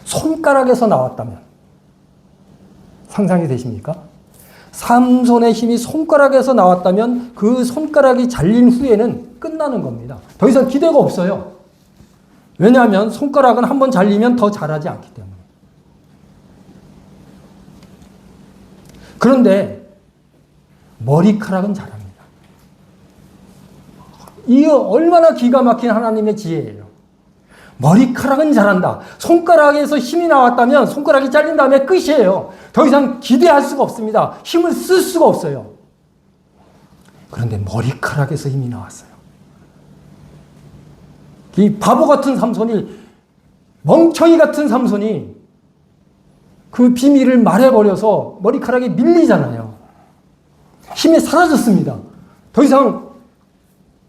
손가락에서 나왔다면 상상이 되십니까? 삼손의 힘이 손가락에서 나왔다면 그 손가락이 잘린 후에는 끝나는 겁니다. 더 이상 기대가 없어요. 왜냐하면 손가락은 한번 잘리면 더 잘하지 않기 때문에. 그런데 머리카락은 잘합니다. 이게 얼마나 기가 막힌 하나님의 지혜예요. 머리카락은 잘한다. 손가락에서 힘이 나왔다면 손가락이 잘린 다음에 끝이에요. 더 이상 기대할 수가 없습니다. 힘을 쓸 수가 없어요. 그런데 머리카락에서 힘이 나왔어요. 이 바보 같은 삼손이, 멍청이 같은 삼손이 그 비밀을 말해버려서 머리카락이 밀리잖아요. 힘이 사라졌습니다. 더 이상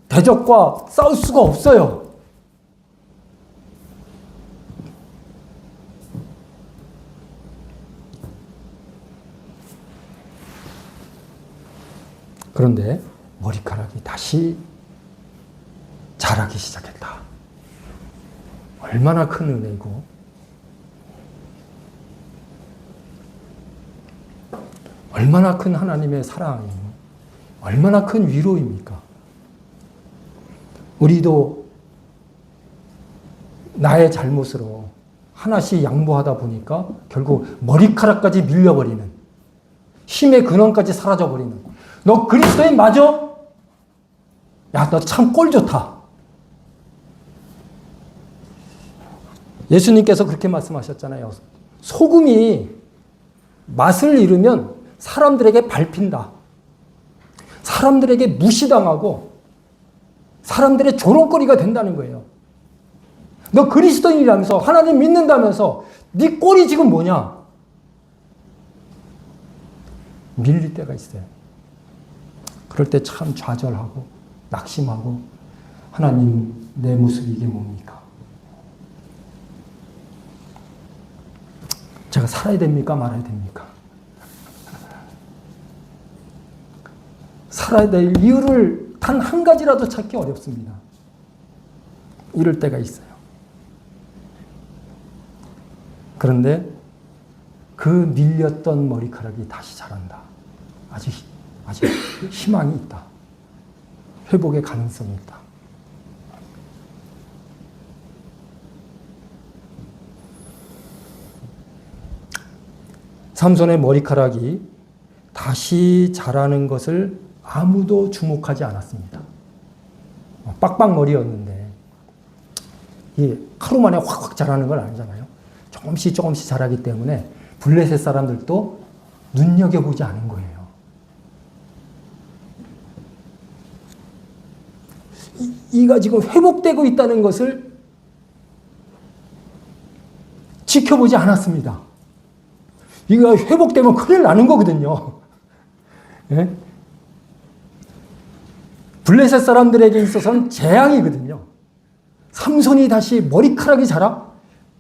대적과 싸울 수가 없어요. 그런데 머리카락이 다시 자라기 시작했다. 얼마나 큰 은혜고, 얼마나 큰 하나님의 사랑이고, 얼마나 큰 위로입니까? 우리도 나의 잘못으로 하나씩 양보하다 보니까 결국 머리카락까지 밀려버리는, 힘의 근원까지 사라져버리는. 너 그리스도인 맞아? 야, 너 참 꼴 좋다. 예수님께서 그렇게 말씀하셨잖아요. 소금이 맛을 잃으면 사람들에게 밟힌다. 사람들에게 무시당하고 사람들의 조롱거리가 된다는 거예요. 너 그리스도인이라면서, 하나님 믿는다면서 네 꼴이 지금 뭐냐? 밀릴 때가 있어요. 그럴 때 참 좌절하고 낙심하고, 하나님 내 모습이 이게 뭡니까? 제가 살아야 됩니까? 말아야 됩니까? 살아야 될 이유를 단 한 가지라도 찾기 어렵습니다. 이럴 때가 있어요. 그런데 그 밀렸던 머리카락이 다시 자란다. 아직 희망이 있다. 회복의 가능성이 있다. 삼손의 머리카락이 다시 자라는 것을 아무도 주목하지 않았습니다. 빡빡머리였는데 이 하루 만에 확확 자라는 건 아니잖아요. 조금씩 조금씩 자라기 때문에 블레셋 사람들도 눈여겨보지 않은 거예요. 이가 지금 회복되고 있다는 것을 지켜보지 않았습니다. 이가 회복되면 큰일 나는 거거든요. 예? 블레셋 사람들에게 있어서는 재앙이거든요. 삼손이 다시 머리카락이 자라?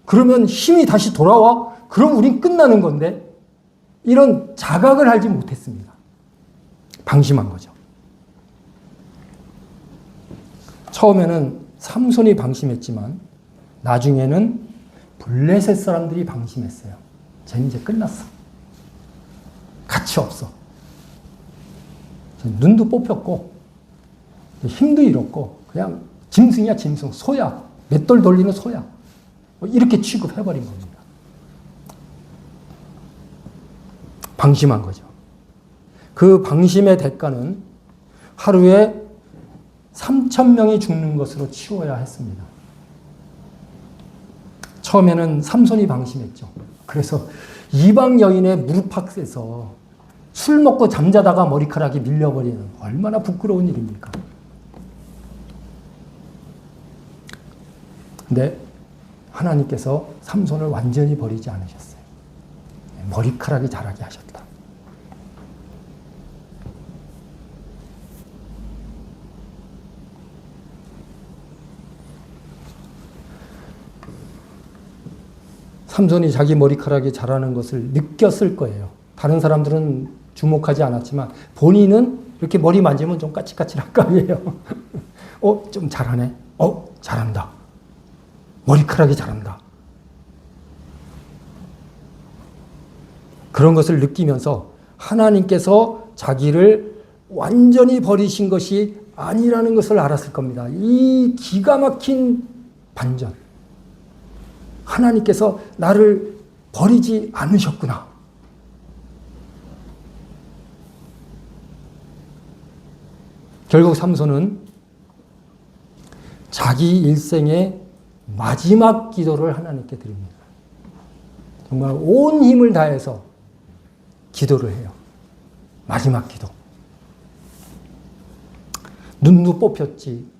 그러면 힘이 다시 돌아와? 그럼 우린 끝나는 건데 이런 자각을 하지 못했습니다. 방심한 거죠. 처음에는 삼손이 방심했지만 나중에는 블레셋 사람들이 방심했어요. 쟤는 이제 끝났어. 가치 없어. 눈도 뽑혔고 힘도 잃었고 그냥 짐승이야 짐승. 소야. 맷돌 돌리는 소야. 이렇게 취급해버린 겁니다. 방심한 거죠. 그 방심의 대가는 하루에 3,000명이 죽는 것으로 치워야 했습니다. 처음에는 삼손이 방심했죠. 그래서 이방 여인의 무릎팍에서 술 먹고 잠자다가 머리카락이 밀려버리는 얼마나 부끄러운 일입니까? 근데 하나님께서 삼손을 완전히 버리지 않으셨어요. 머리카락이 자라게 하셨다. 삼손이 자기 머리카락이 자라는 것을 느꼈을 거예요. 다른 사람들은 주목하지 않았지만 본인은 이렇게 머리 만지면 좀 까칠까칠할 거 아니에요. 좀 잘하네. 잘한다. 머리카락이 자란다. 그런 것을 느끼면서 하나님께서 자기를 완전히 버리신 것이 아니라는 것을 알았을 겁니다. 이 기가 막힌 반전. 하나님께서 나를 버리지 않으셨구나. 결국 삼손은 자기 일생의 마지막 기도를 하나님께 드립니다. 정말 온 힘을 다해서 기도를 해요. 마지막 기도. 눈도 뽑혔지.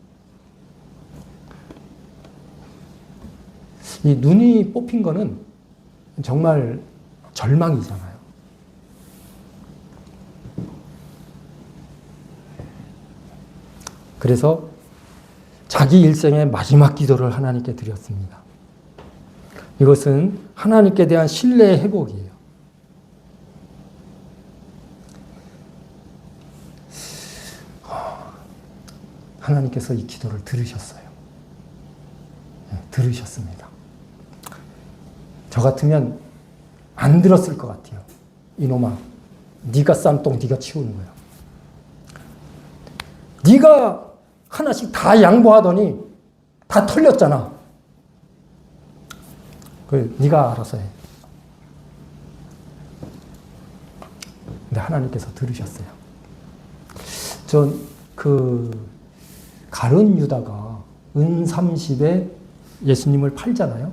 이 눈이 뽑힌 거는 정말 절망이잖아요. 그래서 자기 일생의 마지막 기도를 하나님께 드렸습니다. 이것은 하나님께 대한 신뢰의 회복이에요. 하나님께서 이 기도를 들으셨어요. 들으셨습니다. 저 같으면 안 들었을 것 같아요. 이놈아, 네가 싼 똥 네가 치우는 거야. 네가 하나씩 다 양보하더니 다 털렸잖아. 네가 알아서 해. 근데 하나님께서 들으셨어요. 전 가룟 유다가 은 30에 예수님을 팔잖아요.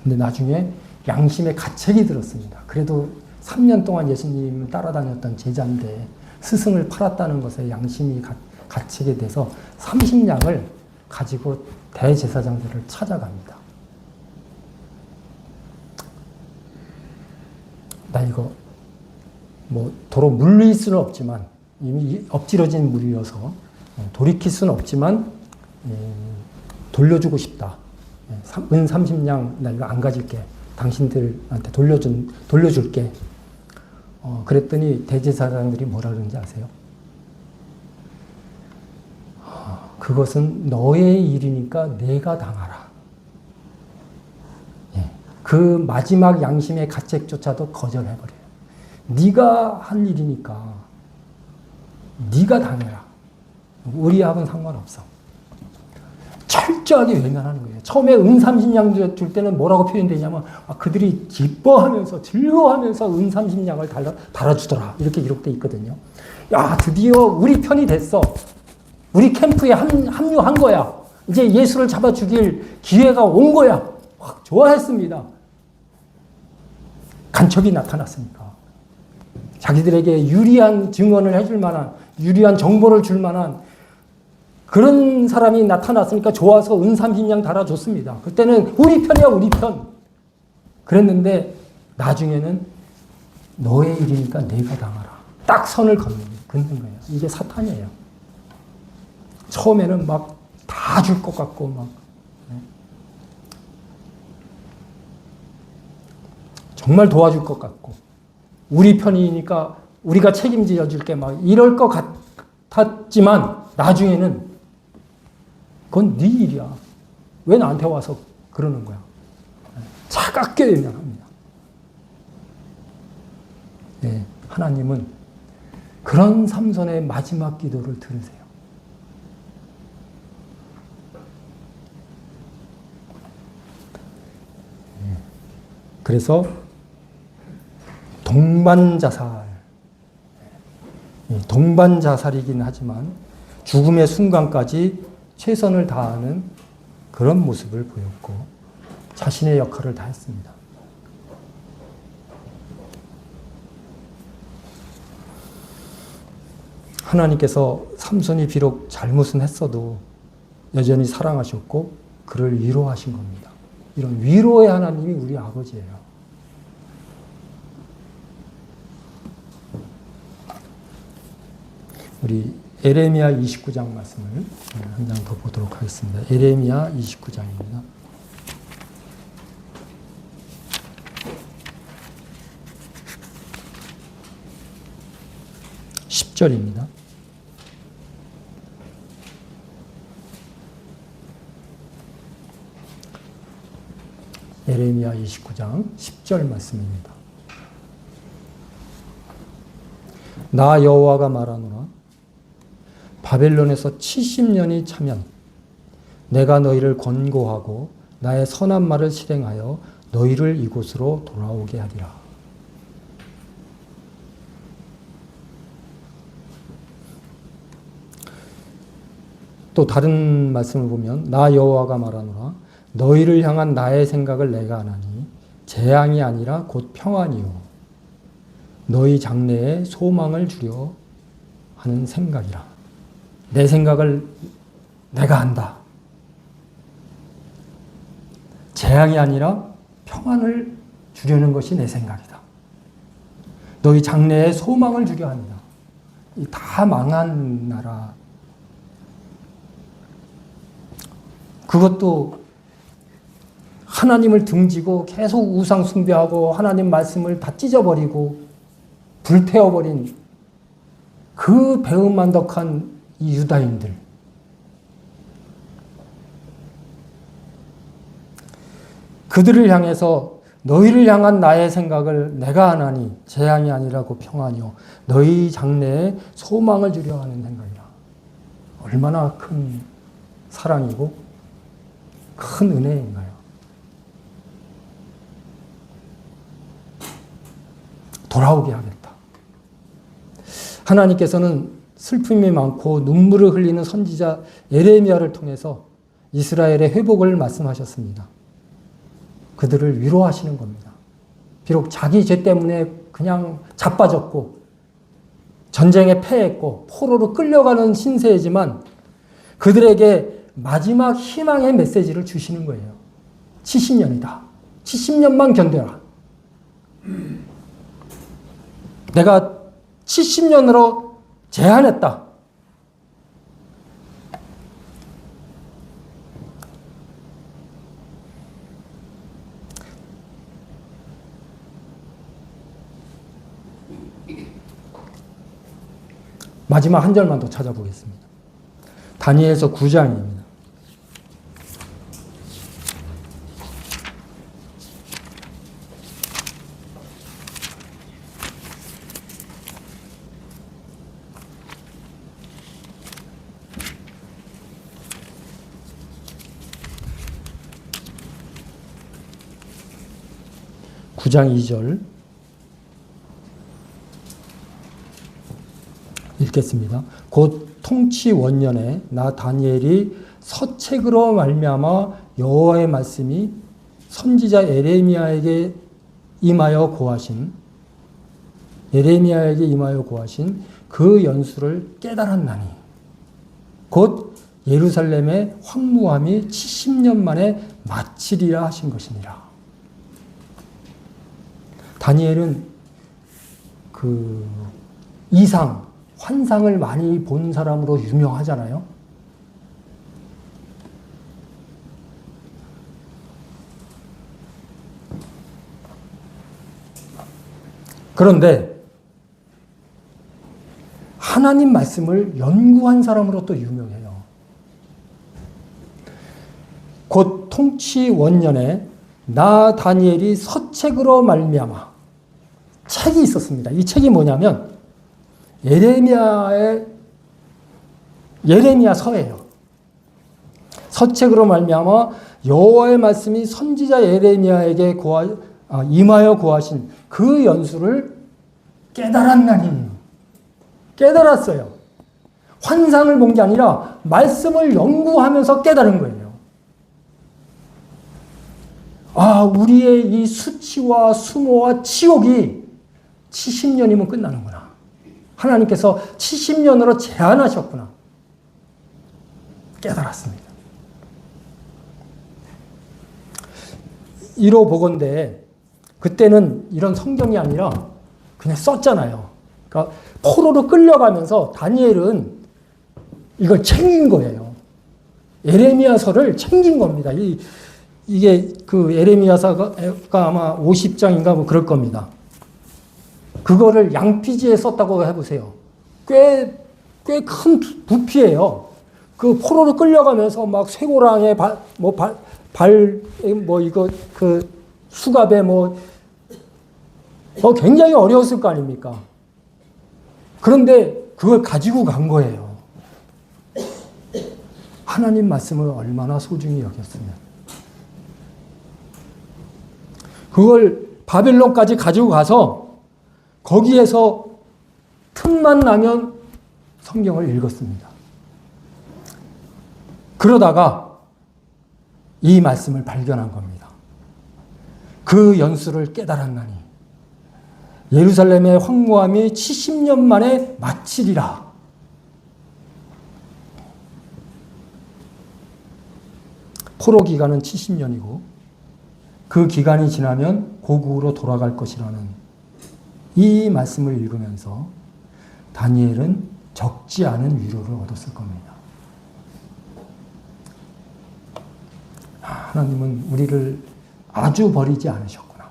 근데 나중에 양심의 가책이 들었습니다. 그래도 3년 동안 예수님을 따라다녔던 제자인데 스승을 팔았다는 것에 양심이 가책이 돼서 30냥을 가지고 대제사장들을 찾아갑니다. 나 이거 도로 물릴 수는 없지만 이미 엎질러진 물이어서 돌이킬 수는 없지만 돌려주고 싶다. 은 30냥 나 이거 안 가질게. 당신들한테 돌려줄게. 그랬더니 대제사장들이 뭐라 그러는지 아세요? 그것은 너의 일이니까 내가 당하라. 그 마지막 양심의 가책조차도 거절해버려요. 네가 한 일이니까 네가 당해라. 우리하고는 상관없어. 철저하게 외면하는 거예요. 처음에 은삼신양 줄 때는 뭐라고 표현되냐면 그들이 기뻐하면서 즐거워하면서 은삼신양을 달아주더라. 이렇게 기록되어 있거든요. 야, 드디어 우리 편이 됐어. 우리 캠프에 합류한 거야. 이제 예수를 잡아 죽일 기회가 온 거야. 막 좋아했습니다. 간첩이 나타났으니까. 자기들에게 유리한 증언을 해줄 만한, 유리한 정보를 줄 만한 그런 사람이 나타났으니까 좋아서 은삼신양 달아줬습니다. 그때는 우리 편이야, 우리 편. 그랬는데 나중에는 너의 일이니까 내가 당하라. 딱 선을 긋는 거예요. 이게 사탄이에요. 처음에는 막 다 줄 것 같고 막 정말 도와줄 것 같고 우리 편이니까 우리가 책임져 줄게 막 이럴 것 같았지만 나중에는 그건 네 일이야. 왜 나한테 와서 그러는 거야? 차갑게 외면합니다. 네, 하나님은 그런 삼손의 마지막 기도를 들으세요. 그래서 동반자살이긴 하지만 죽음의 순간까지 최선을 다하는 그런 모습을 보였고 자신의 역할을 다했습니다. 하나님께서 삼손이 비록 잘못은 했어도 여전히 사랑하셨고 그를 위로하신 겁니다. 이런 위로의 하나님이 우리 아버지예요. 우리 에레미야 29장 말씀을 한 장 더 보도록 하겠습니다. 에레미야 29장입니다. 10절입니다. 에레미야 29장 10절 말씀입니다. 나 여호와가 말하노라. 바벨론에서 70년이 차면 내가 너희를 권고하고 나의 선한 말을 실행하여 너희를 이곳으로 돌아오게 하리라. 또 다른 말씀을 보면 나 여호와가 말하노라. 너희를 향한 나의 생각을 내가 아나니 재앙이 아니라 곧 평안이요 너희 장래에 소망을 주려 하는 생각이라. 내 생각을 내가 안다. 재앙이 아니라 평안을 주려는 것이 내 생각이다. 너희 장래에 소망을 주려 합니다. 다 망한 나라. 그것도 하나님을 등지고 계속 우상 숭배하고 하나님 말씀을 다 찢어버리고 불태워버린 그 배은만덕한 이 유다인들. 그들을 향해서 너희를 향한 나의 생각을 내가 하나니 재앙이 아니라고 평안이요 너희 장래에 소망을 주려 하는 생각이라. 얼마나 큰 사랑이고 큰 은혜인가요? 돌아오게 하겠다. 하나님께서는 슬픔이 많고 눈물을 흘리는 선지자 에레미야를 통해서 이스라엘의 회복을 말씀하셨습니다. 그들을 위로하시는 겁니다. 비록 자기 죄 때문에 그냥 자빠졌고 전쟁에 패했고 포로로 끌려가는 신세이지만 그들에게 마지막 희망의 메시지를 주시는 거예요. 70년이다. 70년만 견뎌라. 내가 70년으로 제한했다. 마지막 한 절만 더 찾아보겠습니다. 다니엘서 9장입니다. 9장 2절 읽겠습니다. 곧 통치 원년에 나 다니엘이 서책으로 말미암아 여호와의 말씀이 선지자 예레미야에게 임하여 고하신 그 연수를 깨달았나니 곧 예루살렘의 황무함이 70년 만에 마치리라 하신 것이니라. 다니엘은 그 이상, 환상을 많이 본 사람으로 유명하잖아요. 그런데 하나님 말씀을 연구한 사람으로 또 유명해요. 곧 통치 원년에 나 다니엘이 서책으로 말미암아 책이 있었습니다. 이 책이 뭐냐면 예레미야서예요. 서책으로 말미암아 여호와의 말씀이 선지자 예레미야에게 임하여 고하신 그 연수를 깨달았나니. 깨달았어요. 환상을 본 게 아니라 말씀을 연구하면서 깨달은 거예요. 아, 우리의 이 수치와 수모와 치욕이 70년이면 끝나는구나. 하나님께서 70년으로 제한하셨구나. 깨달았습니다. 1호 보건대 그때는 이런 성경이 아니라 그냥 썼잖아요. 그러니까 포로로 끌려가면서 다니엘은 이걸 챙긴 거예요. 예레미야서를 챙긴 겁니다. 이게 그 예레미야서가 아마 50장인가 뭐 그럴 겁니다. 그거를 양피지에 썼다고 해보세요. 꽤 큰 부피예요. 그 포로로 끌려가면서 막 쇠고랑에 수갑에 굉장히 어려웠을 거 아닙니까? 그런데 그걸 가지고 간 거예요. 하나님 말씀을 얼마나 소중히 여겼으면. 그걸 바벨론까지 가지고 가서 거기에서 틈만 나면 성경을 읽었습니다. 그러다가 이 말씀을 발견한 겁니다. 그 연수를 깨달았나니 예루살렘의 황무함이 70년 만에 마치리라. 포로 기간은 70년이고 그 기간이 지나면 고국으로 돌아갈 것이라는 이 말씀을 읽으면서 다니엘은 적지 않은 위로를 얻었을 겁니다. 하나님은 우리를 아주 버리지 않으셨구나.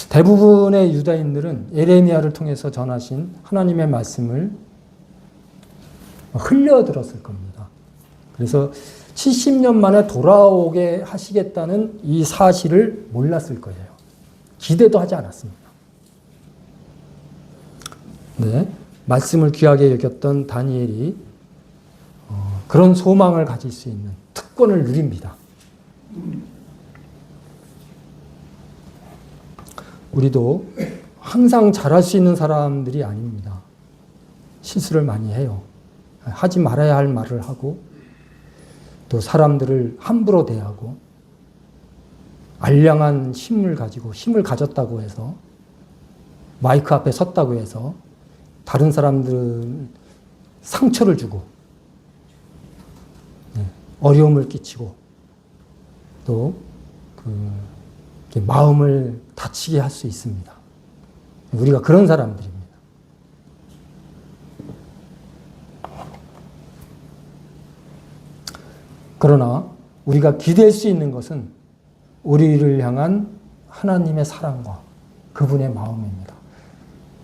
대부분의 유다인들은 예레미야를 통해서 전하신 하나님의 말씀을 흘려들었을 겁니다. 그래서 70년 만에 돌아오게 하시겠다는 이 사실을 몰랐을 거예요. 기대도 하지 않았습니다. 네, 말씀을 귀하게 여겼던 다니엘이 그런 소망을 가질 수 있는 특권을 누립니다. 우리도 항상 잘할 수 있는 사람들이 아닙니다. 실수를 많이 해요. 하지 말아야 할 말을 하고 또 사람들을 함부로 대하고 알량한 힘을 가지고 힘을 가졌다고 해서 마이크 앞에 섰다고 해서 다른 사람들 상처를 주고 어려움을 끼치고 또 마음을 다치게 할 수 있습니다. 우리가 그런 사람들입니다. 그러나 우리가 기댈 수 있는 것은 우리를 향한 하나님의 사랑과 그분의 마음입니다.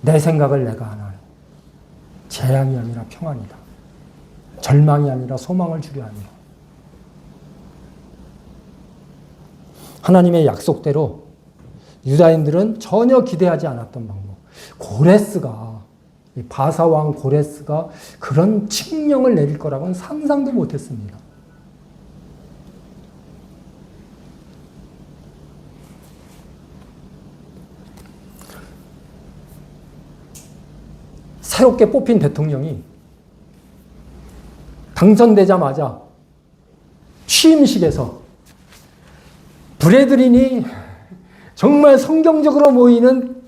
내 생각을 내가 하나니 재앙이 아니라 평안이다. 절망이 아니라 소망을 주려 함이라. 하나님의 약속대로 유다인들은 전혀 기대하지 않았던 방법. 바사왕 고레스가 그런 칙령을 내릴 거라고는 상상도 못했습니다. 새롭게 뽑힌 대통령이 당선되자마자 취임식에서 브래들린이 정말 성경적으로 모이는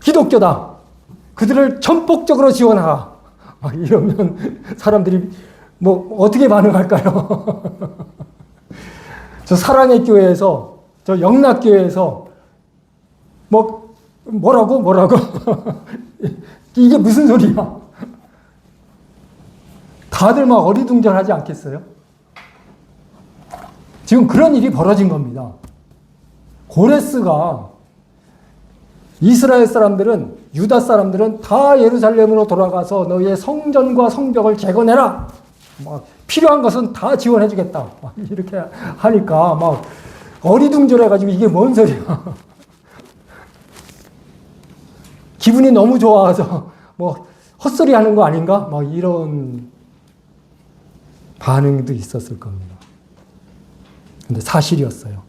기독교다. 그들을 전폭적으로 지원하라. 이러면 사람들이 뭐 어떻게 반응할까요? 저 사랑의 교회에서, 저 영락교회에서 뭐라고? 이게 무슨 소리야? 다들 막 어리둥절하지 않겠어요? 지금 그런 일이 벌어진 겁니다. 고레스가 이스라엘 사람들은, 유다 사람들은 다 예루살렘으로 돌아가서 너희의 성전과 성벽을 재건해라. 막 필요한 것은 다 지원해주겠다. 막 이렇게 하니까 막 어리둥절해가지고 이게 뭔 소리야. 기분이 너무 좋아서 뭐 헛소리 하는 거 아닌가? 막 이런 반응도 있었을 겁니다. 근데 사실이었어요.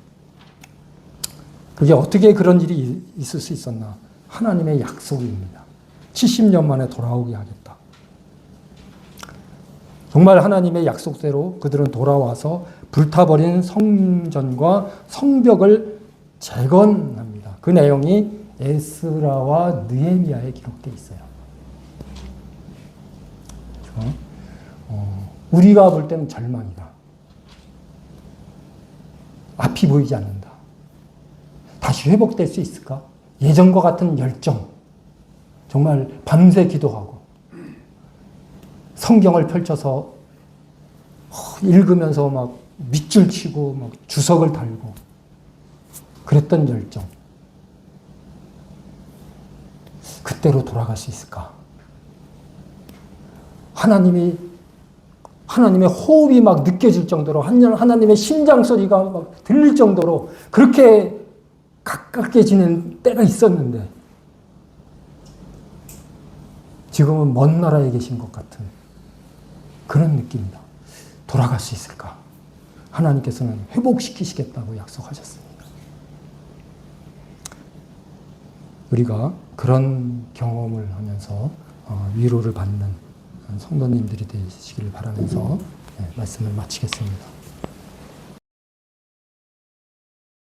그게 어떻게 그런 일이 있을 수 있었나? 하나님의 약속입니다. 70년 만에 돌아오게 하겠다. 정말 하나님의 약속대로 그들은 돌아와서 불타버린 성전과 성벽을 재건합니다. 그 내용이 에스라와 느헤미야에 기록되어 있어요. 우리가 볼 때는 절망이다. 앞이 보이지 않는다. 다시 회복될 수 있을까? 예전과 같은 열정, 정말 밤새 기도하고 성경을 펼쳐서 읽으면서 막 밑줄 치고 막 주석을 달고 그랬던 열정, 그때로 돌아갈 수 있을까? 하나님의 호흡이 막 느껴질 정도로, 하나님의 심장 소리가 막 들릴 정도로 그렇게 가깝게 지낸 때가 있었는데 지금은 먼 나라에 계신 것 같은 그런 느낌이다. 돌아갈 수 있을까? 하나님께서는 회복시키시겠다고 약속하셨습니다. 우리가 그런 경험을 하면서 위로를 받는 성도님들이 되시기를 바라면서 말씀을 마치겠습니다.